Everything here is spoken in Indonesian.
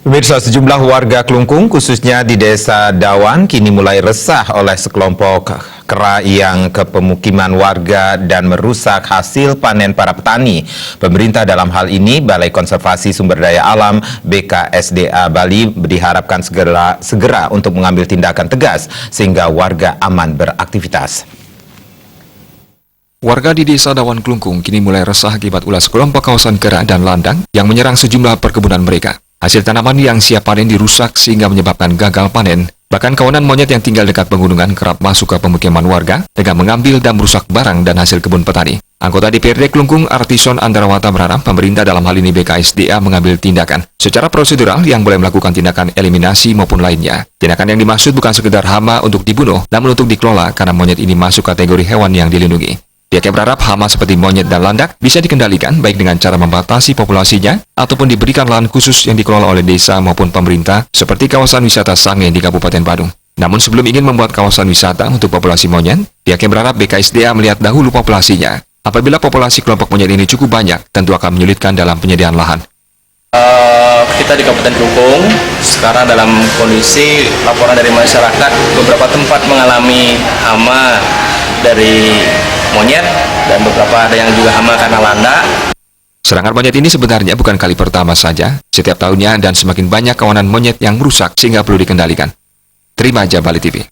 Pemirsa, sejumlah warga Klungkung, khususnya di Desa Dawan, kini mulai resah oleh sekelompok kera yang ke pemukiman warga dan merusak hasil panen para petani. Pemerintah dalam hal ini, Balai Konservasi Sumber Daya Alam BKSDA Bali diharapkan segera untuk mengambil tindakan tegas sehingga warga aman beraktivitas. Warga di Desa Dawan Klungkung kini mulai resah akibat ulah sekelompok kawasan kera dan landang yang menyerang sejumlah perkebunan mereka. Hasil tanaman yang siap panen dirusak sehingga menyebabkan gagal panen. Bahkan kawanan monyet yang tinggal dekat pegunungan kerap masuk ke pemukiman warga dengan mengambil dan merusak barang dan hasil kebun petani. Anggota DPRD Klungkung Artison Andrawata berharap pemerintah dalam hal ini BKSDA mengambil tindakan secara prosedural yang boleh melakukan tindakan eliminasi maupun lainnya. Tindakan yang dimaksud bukan sekedar hama untuk dibunuh, namun untuk dikelola karena monyet ini masuk kategori hewan yang dilindungi. Pihaknya berharap hama seperti monyet dan landak bisa dikendalikan baik dengan cara membatasi populasinya ataupun diberikan lahan khusus yang dikelola oleh desa maupun pemerintah seperti kawasan wisata Sange di Kabupaten Badung. Namun sebelum ingin membuat kawasan wisata untuk populasi monyet, pihaknya berharap BKSDA melihat dahulu populasinya. Apabila populasi kelompok monyet ini cukup banyak, tentu akan menyulitkan dalam penyediaan lahan. Kita di Kabupaten Klungkung sekarang dalam kondisi laporan dari masyarakat beberapa tempat mengalami hama dari monyet dan beberapa ada yang juga hama karena landak. Serangan monyet ini sebenarnya bukan kali pertama saja, setiap tahunnya dan semakin banyak kawanan monyet yang merusak sehingga perlu dikendalikan. Terima aja Bali TV.